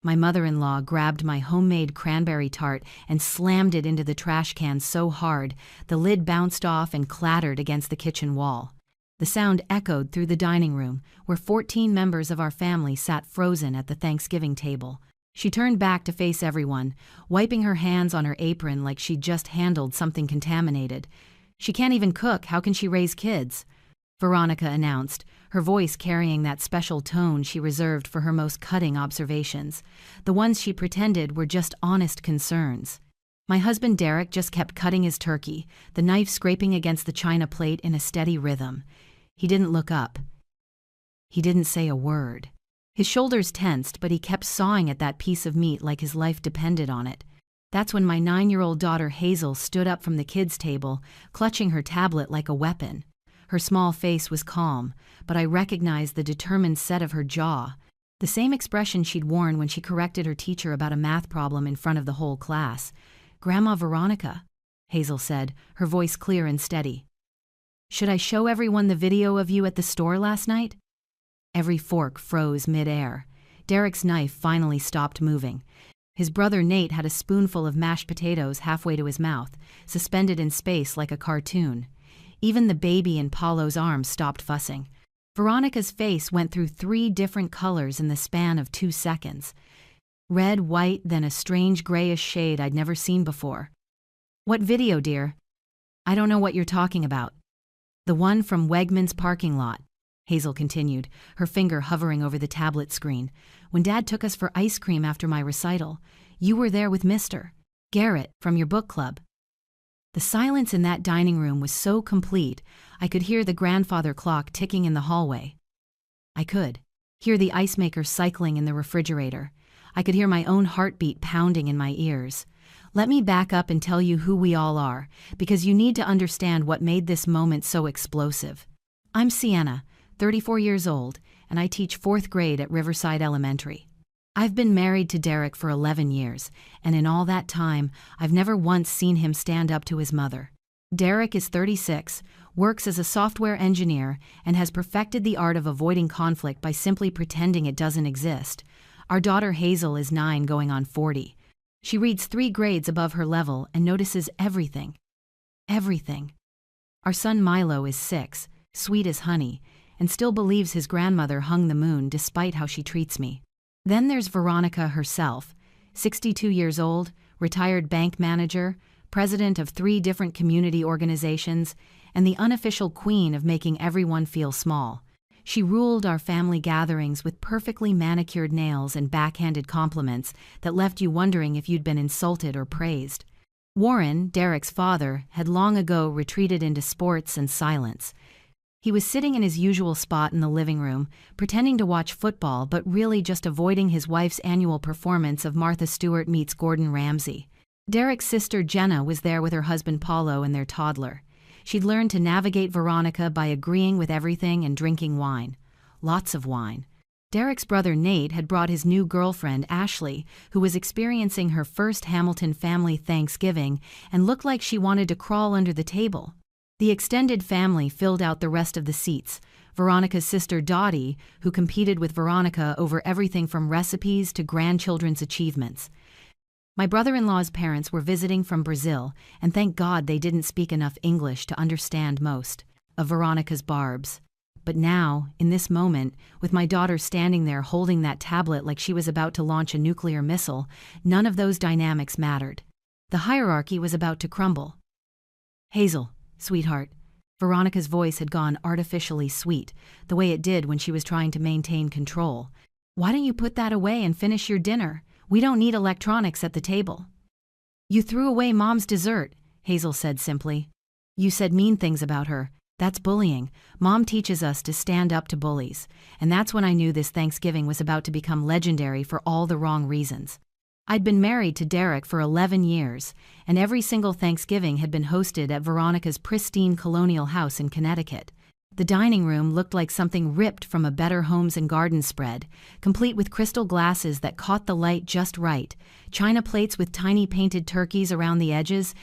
My mother-in-law grabbed my homemade cranberry tart and slammed it into the trash can so hard, the lid bounced off and clattered against the kitchen wall. The sound echoed through the dining room, where 14 members of our family sat frozen at the Thanksgiving table. She turned back to face everyone, wiping her hands on her apron like she'd just handled something contaminated. "She can't even cook, how can she raise kids?" Veronica announced, her voice carrying that special tone she reserved for her most cutting observations. The ones she pretended were just honest concerns. My husband Derek just kept cutting his turkey, the knife scraping against the china plate in a steady rhythm. He didn't look up. He didn't say a word. His shoulders tensed, but he kept sawing at that piece of meat like his life depended on it. That's when my 9-year-old daughter Hazel stood up from the kids' table, clutching her tablet like a weapon. Her small face was calm, but I recognized the determined set of her jaw, the same expression she'd worn when she corrected her teacher about a math problem in front of the whole class. "Grandma Veronica," Hazel said, her voice clear and steady. "Should I show everyone the video of you at the store last night?" Every fork froze mid-air. Derek's knife finally stopped moving. His brother Nate had a spoonful of mashed potatoes halfway to his mouth, suspended in space like a cartoon. Even the baby in Paulo's arms stopped fussing. Veronica's face went through 3 different colors in the span of 2 seconds. Red, white, then a strange grayish shade I'd never seen before. "What video, dear?" "I don't know what you're talking about." "The one from Wegmans parking lot," Hazel continued, her finger hovering over the tablet screen. "When Dad took us for ice cream after my recital, you were there with Mr. Garrett from your book club." The silence in that dining room was so complete, I could hear the grandfather clock ticking in the hallway. I could hear the ice maker cycling in the refrigerator. I could hear my own heartbeat pounding in my ears. Let me back up and tell you who we all are, because you need to understand what made this moment so explosive. I'm Sienna, 34 years old, and I teach 4th grade at Riverside Elementary. I've been married to Derek for 11 years, and in all that time, I've never once seen him stand up to his mother. Derek is 36, works as a software engineer, and has perfected the art of avoiding conflict by simply pretending it doesn't exist. Our daughter Hazel is 9 going on 40. She reads 3 grades above her level and notices everything. Everything. Our son Milo is 6, sweet as honey, and still believes his grandmother hung the moon despite how she treats me. Then there's Veronica herself, 62 years old, retired bank manager, president of 3 different community organizations, and the unofficial queen of making everyone feel small. She ruled our family gatherings with perfectly manicured nails and backhanded compliments that left you wondering if you'd been insulted or praised. Warren, Derek's father, had long ago retreated into sports and silence. He was sitting in his usual spot in the living room, pretending to watch football but really just avoiding his wife's annual performance of Martha Stewart meets Gordon Ramsay. Derek's sister Jenna was there with her husband Paulo and their toddler. She'd learned to navigate Veronica by agreeing with everything and drinking wine. Lots of wine. Derek's brother Nate had brought his new girlfriend Ashley, who was experiencing her first Hamilton family Thanksgiving and looked like she wanted to crawl under the table. The extended family filled out the rest of the seats. Veronica's sister Dottie, who competed with Veronica over everything from recipes to grandchildren's achievements. My brother-in-law's parents were visiting from Brazil, and thank God they didn't speak enough English to understand most of Veronica's barbs. But now, in this moment, with my daughter standing there holding that tablet like she was about to launch a nuclear missile, none of those dynamics mattered. The hierarchy was about to crumble. "Hazel, sweetheart." Veronica's voice had gone artificially sweet, the way it did when she was trying to maintain control. "Why don't you put that away and finish your dinner? We don't need electronics at the table." "You threw away Mom's dessert," Hazel said simply. "You said mean things about her. That's bullying. Mom teaches us to stand up to bullies." And that's when I knew this Thanksgiving was about to become legendary for all the wrong reasons. I'd been married to Derek for 11 years, and every single Thanksgiving had been hosted at Veronica's pristine colonial house in Connecticut. The dining room looked like something ripped from a Better Homes and Gardens spread, complete with crystal glasses that caught the light just right, china plates with tiny painted turkeys around the edges,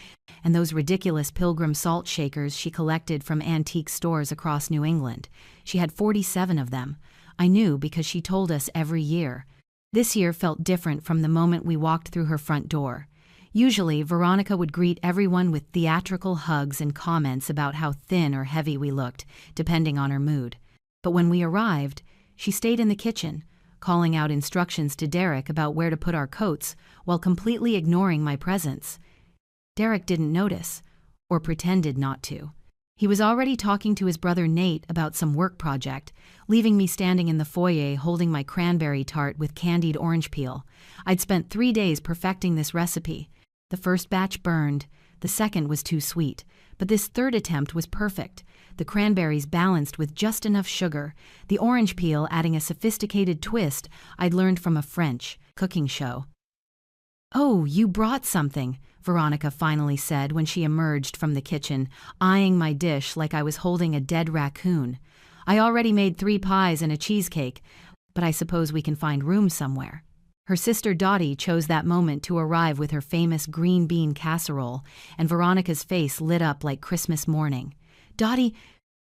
and those ridiculous Pilgrim salt shakers she collected from antique stores across New England. She had 47 of them. I knew because she told us every year. This year felt different from the moment we walked through her front door. Usually, Veronica would greet everyone with theatrical hugs and comments about how thin or heavy we looked, depending on her mood. But when we arrived, she stayed in the kitchen, calling out instructions to Derek about where to put our coats, while completely ignoring my presence. Derek didn't notice, or pretended not to. He was already talking to his brother Nate about some work project, leaving me standing in the foyer holding my cranberry tart with candied orange peel. I'd spent 3 days perfecting this recipe. The first batch burned, the second was too sweet, but this third attempt was perfect. The cranberries balanced with just enough sugar, the orange peel adding a sophisticated twist I'd learned from a French cooking show. "Oh, you brought something," Veronica finally said when she emerged from the kitchen, eyeing my dish like I was holding a dead raccoon. "I already made 3 pies and a cheesecake, but I suppose we can find room somewhere." Her sister Dottie chose that moment to arrive with her famous green bean casserole, and Veronica's face lit up like Christmas morning. "Dottie,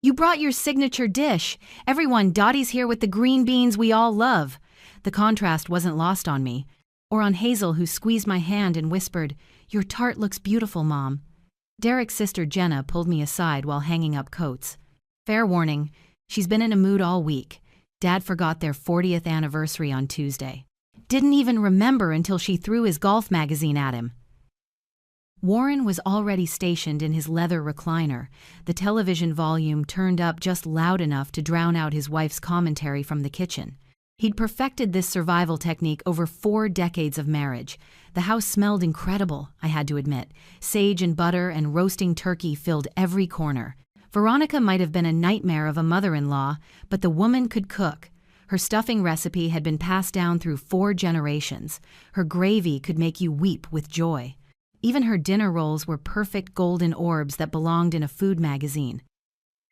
you brought your signature dish! Everyone, Dottie's here with the green beans we all love!" The contrast wasn't lost on me, or on Hazel, who squeezed my hand and whispered, "Your tart looks beautiful, Mom." Derek's sister Jenna pulled me aside while hanging up coats. "Fair warning, she's been in a mood all week. Dad forgot their 40th anniversary on Tuesday. Didn't even remember until she threw his golf magazine at him." Warren was already stationed in his leather recliner, the television volume turned up just loud enough to drown out his wife's commentary from the kitchen. He'd perfected this survival technique over 4 decades of marriage. The house smelled incredible, I had to admit. Sage and butter and roasting turkey filled every corner. Veronica might have been a nightmare of a mother-in-law, but the woman could cook. Her stuffing recipe had been passed down through 4 generations. Her gravy could make you weep with joy. Even her dinner rolls were perfect golden orbs that belonged in a food magazine.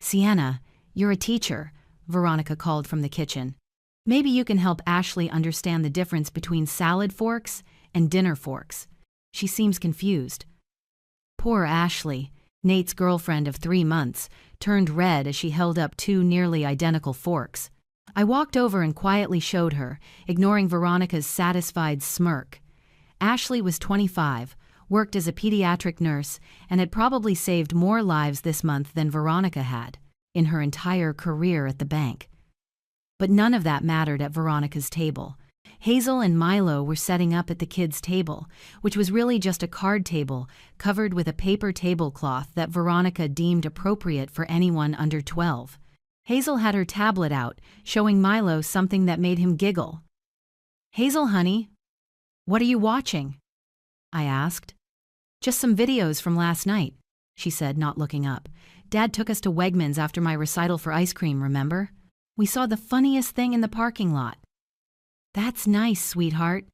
"Sienna, you're a teacher," Veronica called from the kitchen. "Maybe you can help Ashley understand the difference between salad forks and dinner forks." She seems confused. Poor Ashley, Nate's girlfriend of 3 months, turned red as she held up 2 nearly identical forks. I walked over and quietly showed her, ignoring Veronica's satisfied smirk. Ashley was 25, worked as a pediatric nurse, and had probably saved more lives this month than Veronica had, in her entire career at the bank. But none of that mattered at Veronica's table. Hazel and Milo were setting up at the kids' table, which was really just a card table covered with a paper tablecloth that Veronica deemed appropriate for anyone under 12. Hazel had her tablet out, showing Milo something that made him giggle. "Hazel, honey, what are you watching?" I asked. "Just some videos from last night," she said, not looking up. "Dad took us to Wegmans after my recital for ice cream, remember? We saw the funniest thing in the parking lot." "That's nice, sweetheart,"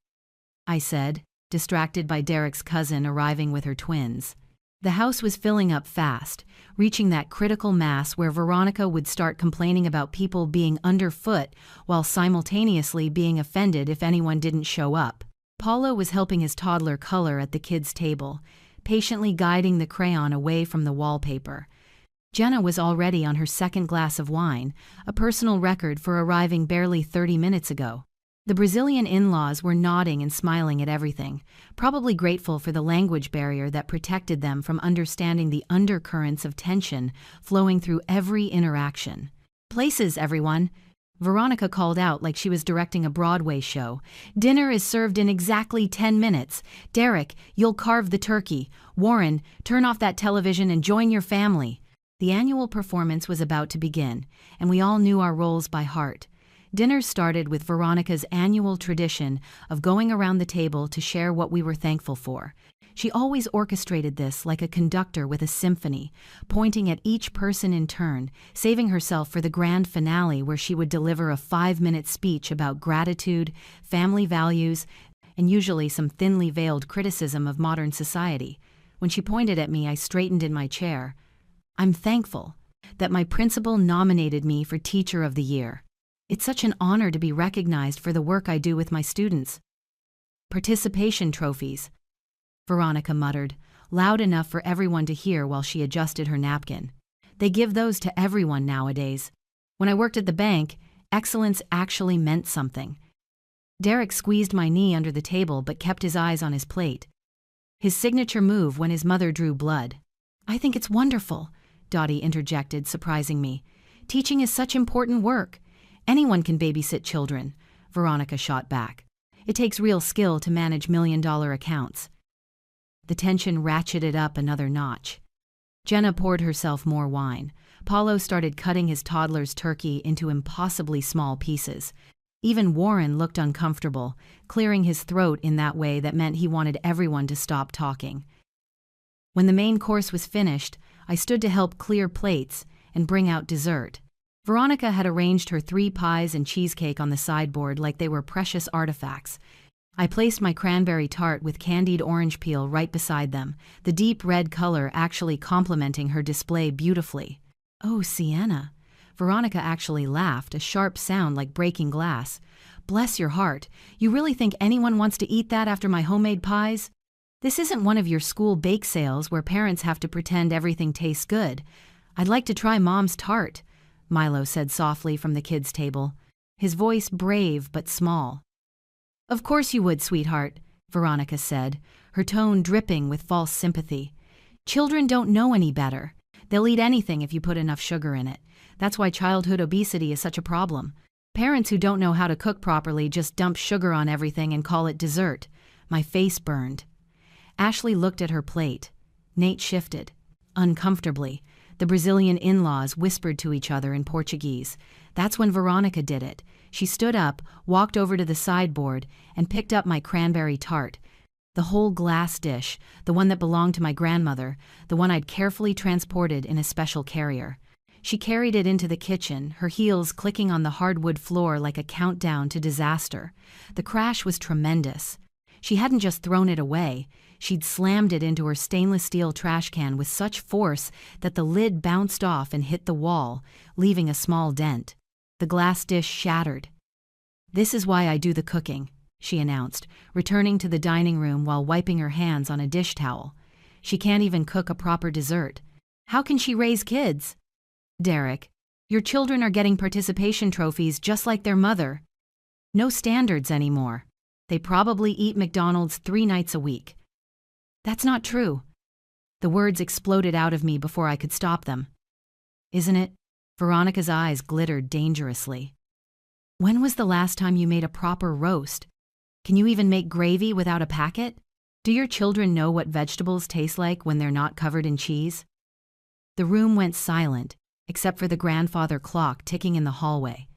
I said, distracted by Derek's cousin arriving with her twins. The house was filling up fast, reaching that critical mass where Veronica would start complaining about people being underfoot while simultaneously being offended if anyone didn't show up. Paulo was helping his toddler color at the kids' table, patiently guiding the crayon away from the wallpaper. Jenna was already on her 2nd glass of wine, a personal record for arriving barely 30 minutes ago. The Brazilian in-laws were nodding and smiling at everything, probably grateful for the language barrier that protected them from understanding the undercurrents of tension flowing through every interaction. "Places, everyone," Veronica called out like she was directing a Broadway show. "Dinner is served in exactly 10 minutes. Derek, you'll carve the turkey. Warren, turn off that television and join your family." The annual performance was about to begin, and we all knew our roles by heart. Dinner started with Veronica's annual tradition of going around the table to share what we were thankful for. She always orchestrated this like a conductor with a symphony, pointing at each person in turn, saving herself for the grand finale where she would deliver a 5-minute speech about gratitude, family values, and usually some thinly veiled criticism of modern society. When she pointed at me, I straightened in my chair. "I'm thankful that my principal nominated me for Teacher of the Year. It's such an honor to be recognized for the work I do with my students." "Participation trophies," Veronica muttered, loud enough for everyone to hear while she adjusted her napkin. "They give those to everyone nowadays. When I worked at the bank, excellence actually meant something." Derek squeezed my knee under the table but kept his eyes on his plate. His signature move when his mother drew blood. "I think it's wonderful," Dottie interjected, surprising me. "Teaching is such important work. Anyone can babysit children," Veronica shot back. "It takes real skill to manage million-dollar accounts." The tension ratcheted up another notch. Jenna poured herself more wine. Paulo started cutting his toddler's turkey into impossibly small pieces. Even Warren looked uncomfortable, clearing his throat in that way that meant he wanted everyone to stop talking. When the main course was finished, I stood to help clear plates and bring out dessert. Veronica had arranged her 3 pies and cheesecake on the sideboard like they were precious artifacts. I placed my cranberry tart with candied orange peel right beside them, the deep red color actually complementing her display beautifully. "Oh, Sienna." Veronica actually laughed, a sharp sound like breaking glass. "Bless your heart. You really think anyone wants to eat that after my homemade pies? This isn't one of your school bake sales where parents have to pretend everything tastes good. I'd like to try Mom's tart," Milo said softly from the kids' table, his voice brave but small. "Of course you would, sweetheart," Veronica said, her tone dripping with false sympathy. "Children don't know any better. They'll eat anything if you put enough sugar in it. That's why childhood obesity is such a problem. Parents who don't know how to cook properly just dump sugar on everything and call it dessert." My face burned. Ashley looked at her plate. Nate shifted. Uncomfortably, the Brazilian in-laws whispered to each other in Portuguese. That's when Veronica did it. She stood up, walked over to the sideboard, and picked up my cranberry tart. The whole glass dish, the one that belonged to my grandmother, the one I'd carefully transported in a special carrier. She carried it into the kitchen, her heels clicking on the hardwood floor like a countdown to disaster. The crash was tremendous. She hadn't just thrown it away. She'd slammed it into her stainless steel trash can with such force that the lid bounced off and hit the wall, leaving a small dent. The glass dish shattered. "This is why I do the cooking," she announced, returning to the dining room while wiping her hands on a dish towel. "She can't even cook a proper dessert. How can she raise kids?" "Derek, your children are getting participation trophies just like their mother. No standards anymore. They probably eat McDonald's 3 nights a week." "That's not true." The words exploded out of me before I could stop them. "Isn't it?" Veronica's eyes glittered dangerously. "When was the last time you made a proper roast? Can you even make gravy without a packet? Do your children know what vegetables taste like when they're not covered in cheese?" The room went silent, except for the grandfather clock ticking in the hallway.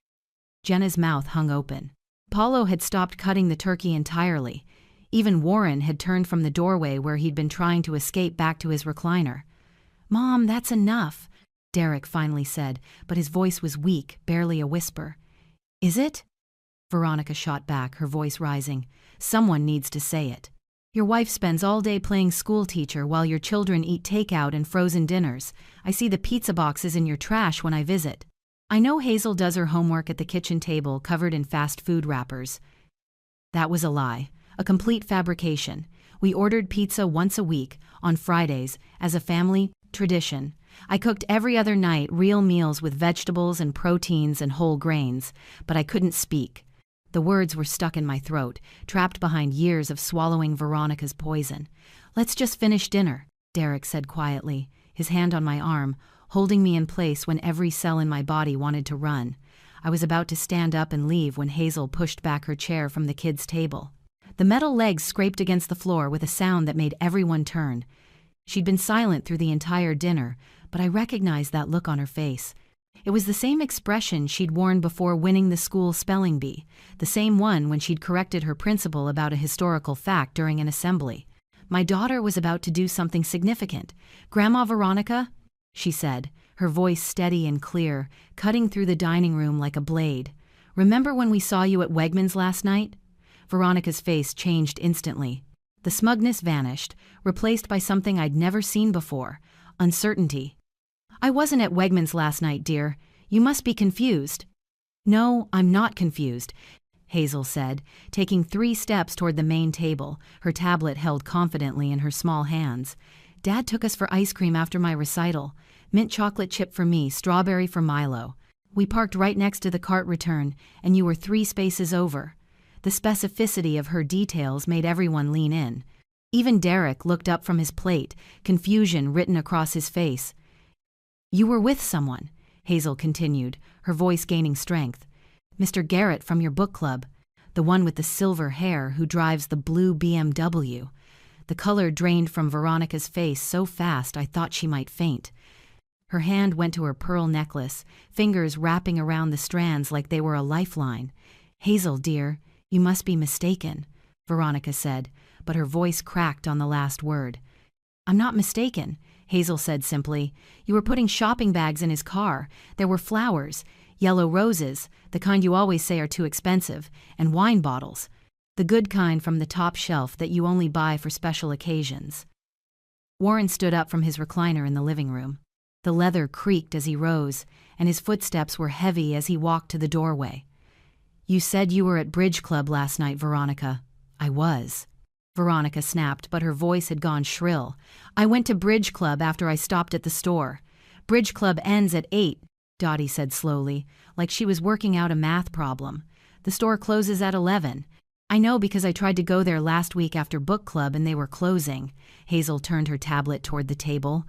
Jenna's mouth hung open. Paulo had stopped cutting the turkey entirely. Even Warren had turned from the doorway where he'd been trying to escape back to his recliner. "Mom, that's enough," Derek finally said, but his voice was weak, barely a whisper. "Is it?" Veronica shot back, her voice rising. "Someone needs to say it. Your wife spends all day playing school teacher while your children eat takeout and frozen dinners. I see the pizza boxes in your trash when I visit. I know Hazel does her homework at the kitchen table covered in fast food wrappers." That was a lie, a complete fabrication. We ordered pizza once a week, on Fridays, as a family tradition. I cooked every other night real meals with vegetables and proteins and whole grains, but I couldn't speak. The words were stuck in my throat, trapped behind years of swallowing Veronica's poison. "Let's just finish dinner," Derek said quietly, his hand on my arm, holding me in place when every cell in my body wanted to run. I was about to stand up and leave when Hazel pushed back her chair from the kids' table. The metal legs scraped against the floor with a sound that made everyone turn. She'd been silent through the entire dinner, but I recognized that look on her face. It was the same expression she'd worn before winning the school spelling bee, the same one when she'd corrected her principal about a historical fact during an assembly. My daughter was about to do something significant. "Grandma Veronica," she said, her voice steady and clear, cutting through the dining room like a blade. "Remember when we saw you at Wegmans last night?" Veronica's face changed instantly. The smugness vanished, replaced by something I'd never seen before: uncertainty. "I wasn't at Wegmans last night, dear. You must be confused." "No, I'm not confused," Hazel said, taking 3 steps toward the main table, her tablet held confidently in her small hands. "Dad took us for ice cream after my recital. Mint chocolate chip for me, strawberry for Milo. We parked right next to the cart return, and you were 3 spaces over. The specificity of her details made everyone lean in. Even Derek looked up from his plate, confusion written across his face. "You were with someone," Hazel continued, her voice gaining strength. "Mr. Garrett from your book club, the one with the silver hair who drives the blue BMW." The color drained from Veronica's face so fast I thought she might faint. Her hand went to her pearl necklace, fingers wrapping around the strands like they were a lifeline. "Hazel, dear, you must be mistaken," Veronica said, but her voice cracked on the last word. "I'm not mistaken," Hazel said simply. "You were putting shopping bags in his car. There were flowers, yellow roses, the kind you always say are too expensive, and wine bottles. The good kind from the top shelf that you only buy for special occasions." Warren stood up from his recliner in the living room. The leather creaked as he rose, and his footsteps were heavy as he walked to the doorway. "You said you were at Bridge Club last night, Veronica." "I was," Veronica snapped, but her voice had gone shrill. "I went to Bridge Club after I stopped at the store. Bridge Club ends at 8, Dottie said slowly, like she was working out a math problem. "The store closes at 11. I know because I tried to go there last week after book club and they were closing." Hazel turned her tablet toward the table.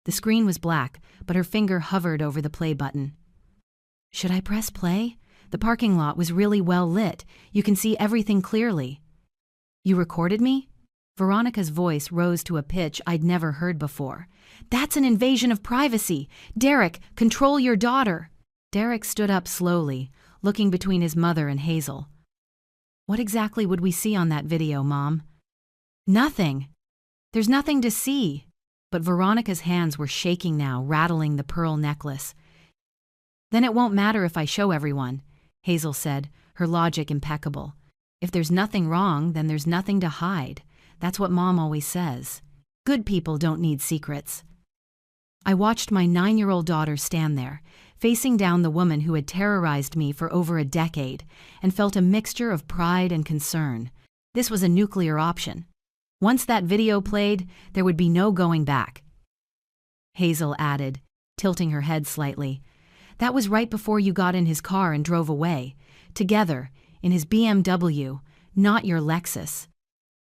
The screen was black, but her finger hovered over the play button. "Should I press play? The parking lot was really well lit. You can see everything clearly." "You recorded me?" Veronica's voice rose to a pitch I'd never heard before. "That's an invasion of privacy! Derek, control your daughter!" Derek stood up slowly, looking between his mother and Hazel. "What exactly would we see on that video, Mom?" "Nothing. There's nothing to see." But Veronica's hands were shaking now, rattling the pearl necklace. "Then it won't matter if I show everyone," Hazel said, her logic impeccable. "If there's nothing wrong, then there's nothing to hide. That's what Mom always says. Good people don't need secrets." I watched my 9-year-old daughter stand there, facing down the woman who had terrorized me for over a decade, and felt a mixture of pride and concern. This was a nuclear option. Once that video played, there would be no going back. Hazel added, tilting her head slightly. "That was right before you got in his car and drove away. Together, in his BMW, not your Lexus."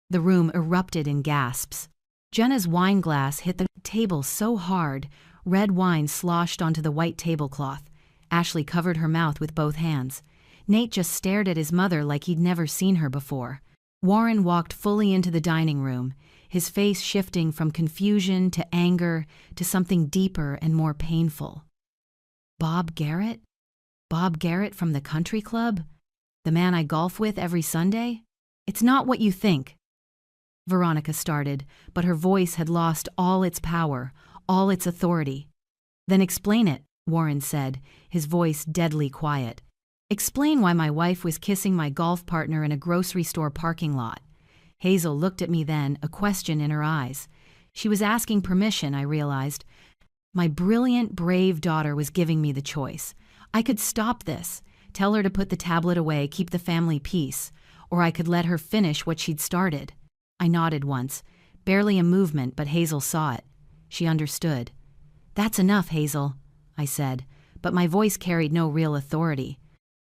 The room erupted in gasps. Jenna's wine glass hit the table so hard, red wine sloshed onto the white tablecloth. Ashley covered her mouth with both hands. Nate just stared at his mother like he'd never seen her before. Warren walked fully into the dining room, his face shifting from confusion to anger to something deeper and more painful. "Bob Garrett? Bob Garrett from the country club? The man I golf with every Sunday? It's not what you think." Veronica started, but her voice had lost all its power, all its authority. "Then explain it," Warren said, his voice deadly quiet. "Explain why my wife was kissing my golf partner in a grocery store parking lot." Hazel looked at me then, a question in her eyes. She was asking permission, I realized. My brilliant, brave daughter was giving me the choice. I could stop this, tell her to put the tablet away, keep the family peace, or I could let her finish what she'd started. I nodded once, barely a movement, but Hazel saw it. She understood. "That's enough, Hazel," I said, but my voice carried no real authority.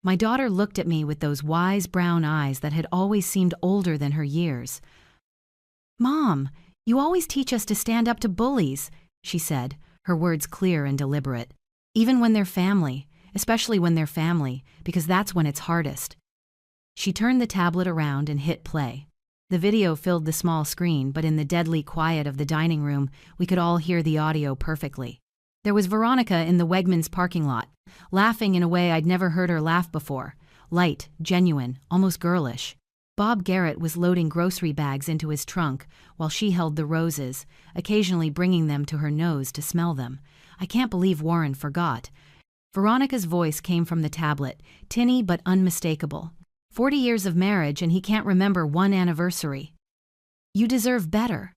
My daughter looked at me with those wise brown eyes that had always seemed older than her years. "Mom, you always teach us to stand up to bullies," she said, her words clear and deliberate. "Even when they're family, especially when they're family, because that's when it's hardest." She turned the tablet around and hit play. The video filled the small screen, but in the deadly quiet of the dining room, we could all hear the audio perfectly. There was Veronica in the Wegmans parking lot, laughing in a way I'd never heard her laugh before. Light, genuine, almost girlish. Bob Garrett was loading grocery bags into his trunk while she held the roses, occasionally bringing them to her nose to smell them. I can't believe Warren forgot. Veronica's voice came from the tablet, tinny but unmistakable. 40 years of marriage and he can't remember one anniversary. "You deserve better,"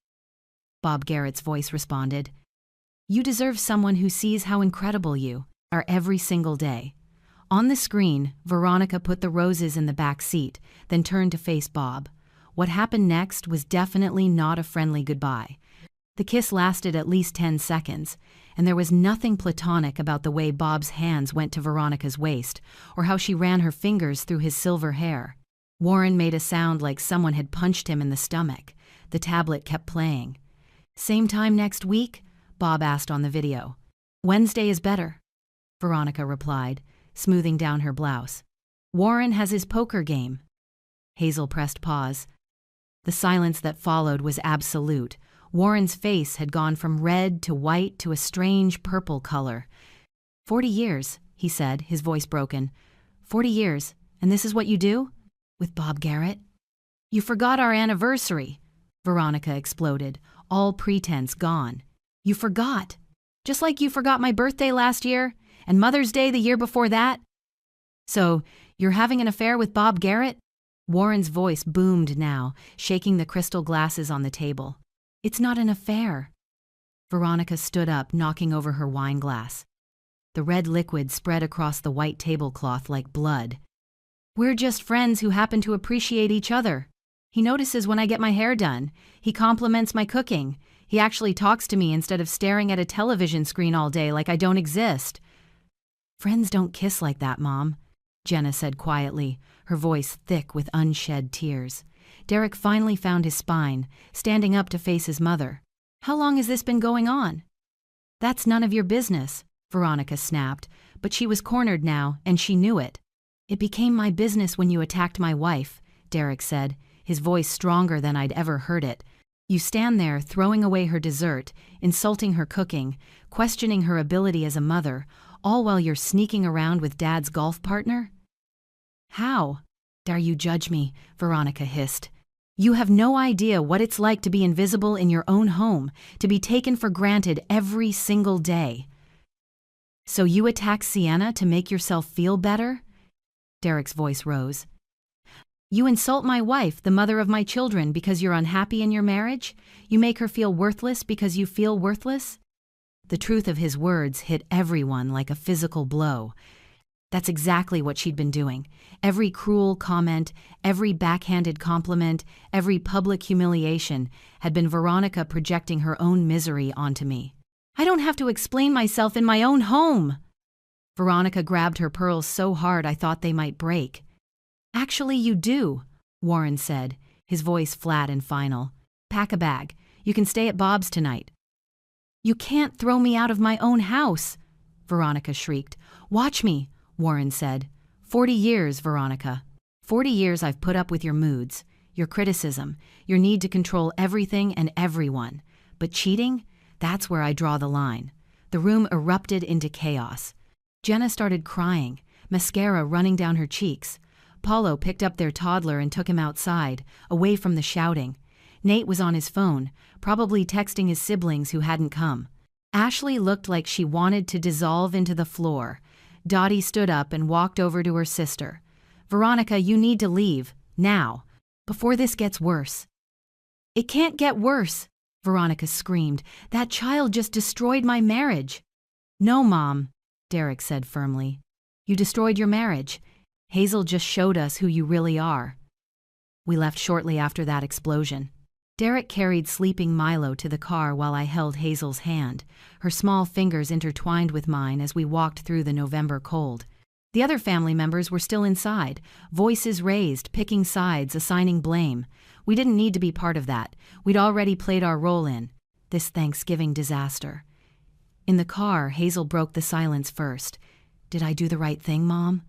Bob Garrett's voice responded. "You deserve someone who sees how incredible you are every single day." On the screen, Veronica put the roses in the back seat, then turned to face Bob. What happened next was definitely not a friendly goodbye. The kiss lasted at least 10 seconds, and there was nothing platonic about the way Bob's hands went to Veronica's waist, or how she ran her fingers through his silver hair. Warren made a sound like someone had punched him in the stomach. The tablet kept playing. "Same time next week?" Bob asked on the video. "Wednesday is better," Veronica replied, smoothing down her blouse. "Warren has his poker game." Hazel pressed pause. The silence that followed was absolute. Warren's face had gone from red to white to a strange purple color. 40 years, he said, his voice broken. 40 years, and this is what you do? With Bob Garrett? You forgot our anniversary, Veronica exploded, all pretense gone. You forgot. Just like you forgot my birthday last year, and Mother's Day the year before that. So, you're having an affair with Bob Garrett? Warren's voice boomed now, shaking the crystal glasses on the table. It's not an affair. Veronica stood up, knocking over her wine glass. The red liquid spread across the white tablecloth like blood. We're just friends who happen to appreciate each other. He notices when I get my hair done. He compliments my cooking. He actually talks to me instead of staring at a television screen all day like I don't exist. Friends don't kiss like that, Mom, Jenna said quietly, her voice thick with unshed tears. Derek finally found his spine, standing up to face his mother. How long has this been going on? That's none of your business, Veronica snapped, but she was cornered now, and she knew it. It became my business when you attacked my wife, Derek said, his voice stronger than I'd ever heard it. You stand there throwing away her dessert, insulting her cooking, questioning her ability as a mother, all while you're sneaking around with Dad's golf partner? How? Dare you judge me, Veronica hissed. You have no idea what it's like to be invisible in your own home, to be taken for granted every single day. So you attack Sienna to make yourself feel better? Derek's voice rose. You insult my wife, the mother of my children, because you're unhappy in your marriage? You make her feel worthless because you feel worthless? The truth of his words hit everyone like a physical blow. That's exactly what she'd been doing. Every cruel comment, every backhanded compliment, every public humiliation had been Veronica projecting her own misery onto me. I don't have to explain myself in my own home. Veronica grabbed her pearls so hard I thought they might break. Actually, you do, Warren said, his voice flat and final. Pack a bag. You can stay at Bob's tonight. You can't throw me out of my own house, Veronica shrieked. Watch me, Warren said. 40 years, Veronica. 40 years I've put up with your moods, your criticism, your need to control everything and everyone. But cheating? That's where I draw the line. The room erupted into chaos. Jenna started crying, mascara running down her cheeks. Paulo picked up their toddler and took him outside, away from the shouting. Nate was on his phone, probably texting his siblings who hadn't come. Ashley looked like she wanted to dissolve into the floor. Dottie stood up and walked over to her sister. Veronica, you need to leave, now, before this gets worse. It can't get worse, Veronica screamed. That child just destroyed my marriage. No, Mom, Derek said firmly. You destroyed your marriage. Hazel just showed us who you really are. We left shortly after that explosion. Derek carried sleeping Milo to the car while I held Hazel's hand, her small fingers intertwined with mine as we walked through the November cold. The other family members were still inside, voices raised, picking sides, assigning blame. We didn't need to be part of that. We'd already played our role in this Thanksgiving disaster. In the car, Hazel broke the silence first. Did I do the right thing, Mom?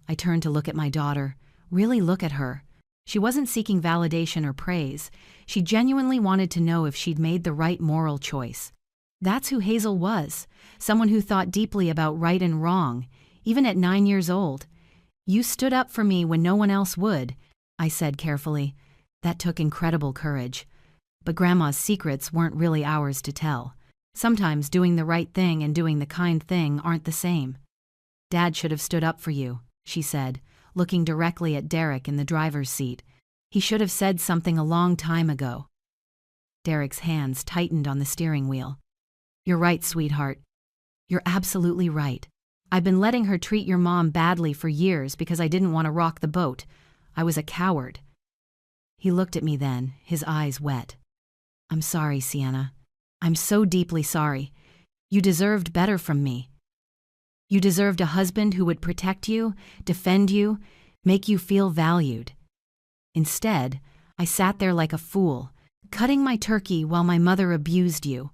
I turned to look at my daughter, really look at her. She wasn't seeking validation or praise. She genuinely wanted to know if she'd made the right moral choice. That's who Hazel was, someone who thought deeply about right and wrong, even at 9 years old. You stood up for me when no one else would, I said carefully. That took incredible courage. But Grandma's secrets weren't really ours to tell. Sometimes doing the right thing and doing the kind thing aren't the same. Dad should have stood up for you, she said, looking directly at Derek in the driver's seat. He should have said something a long time ago. Derek's hands tightened on the steering wheel. You're right, sweetheart. You're absolutely right. I've been letting her treat your mom badly for years because I didn't want to rock the boat. I was a coward. He looked at me then, his eyes wet. I'm sorry, Sienna. I'm so deeply sorry. You deserved better from me. You deserved a husband who would protect you, defend you, make you feel valued. Instead, I sat there like a fool, cutting my turkey while my mother abused you.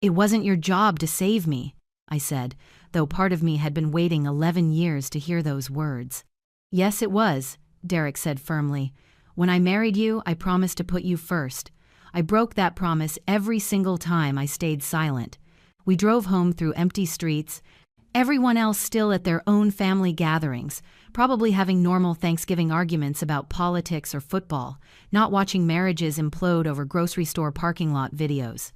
It wasn't your job to save me, I said, though part of me had been waiting 11 years to hear those words. Yes, it was, Derek said firmly. When I married you, I promised to put you first. I broke that promise every single time I stayed silent. We drove home through empty streets, everyone else still at their own family gatherings, probably having normal Thanksgiving arguments about politics or football, not watching marriages implode over grocery store parking lot videos.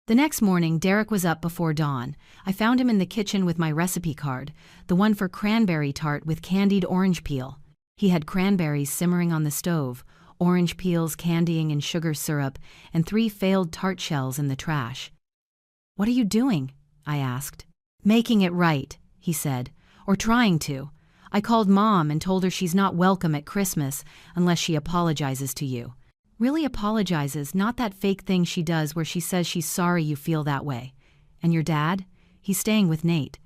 The next morning, Derek was up before dawn. I found him in the kitchen with my recipe card, the one for cranberry tart with candied orange peel. He had cranberries simmering on the stove, orange peels candying in sugar syrup, and 3 failed tart shells in the trash. "What are you doing?" I asked. "Making it right," he said, "or trying to. I called Mom and told her she's not welcome at Christmas unless she apologizes to you. Really apologizes, not that fake thing she does where she says she's sorry you feel that way. And your dad? He's staying with Nate.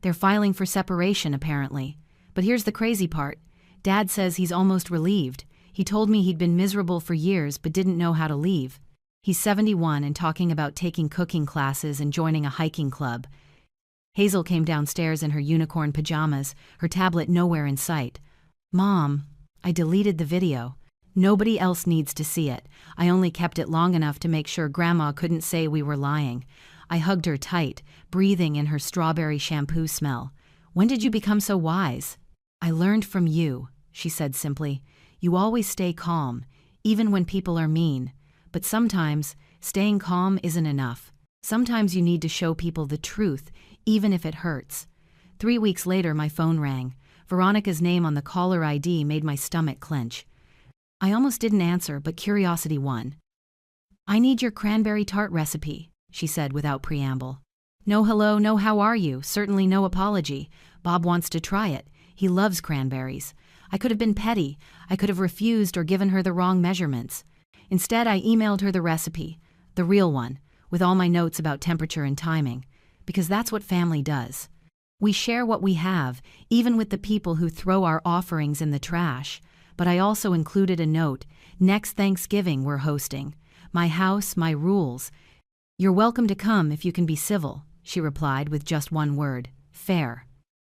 They're filing for separation, apparently. But here's the crazy part. Dad says he's almost relieved. He told me he'd been miserable for years but didn't know how to leave. He's 71 and talking about taking cooking classes and joining a hiking club." Hazel came downstairs in her unicorn pajamas, her tablet nowhere in sight. "Mom, I deleted the video. Nobody else needs to see it. I only kept it long enough to make sure Grandma couldn't say we were lying." I hugged her tight, breathing in her strawberry shampoo smell. "When did you become so wise?" "I learned from you," she said simply. "You always stay calm, even when people are mean. But sometimes, staying calm isn't enough. Sometimes you need to show people the truth, even if it hurts." 3 weeks later, my phone rang. Veronica's name on the caller ID made my stomach clench. I almost didn't answer, but curiosity won. "I need your cranberry tart recipe," she said without preamble. "No hello, no how are you, certainly no apology. Bob wants to try it. He loves cranberries." I could have been petty. I could have refused or given her the wrong measurements. Instead, I emailed her the recipe, the real one, with all my notes about temperature and timing, because that's what family does. We share what we have, even with the people who throw our offerings in the trash. But I also included a note: "Next Thanksgiving we're hosting. My house, my rules. You're welcome to come if you can be civil," she replied with just one word: fair.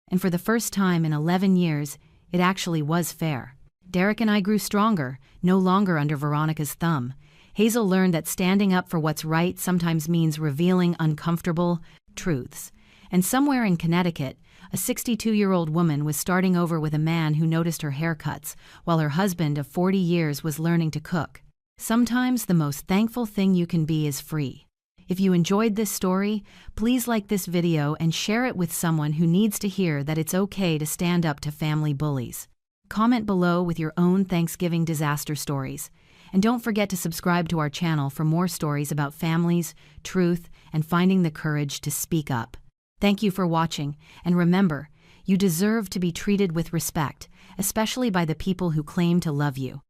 And for the first time in 11 years, it actually was fair. Derek and I grew stronger, no longer under Veronica's thumb. Hazel learned that standing up for what's right sometimes means revealing uncomfortable truths. And somewhere in Connecticut, a 62-year-old woman was starting over with a man who noticed her haircuts, while her husband of 40 years was learning to cook. Sometimes the most thankful thing you can be is free. If you enjoyed this story, please like this video and share it with someone who needs to hear that it's okay to stand up to family bullies. Comment below with your own Thanksgiving disaster stories. And don't forget to subscribe to our channel for more stories about families, truth, and finding the courage to speak up. Thank you for watching, and remember, you deserve to be treated with respect, especially by the people who claim to love you.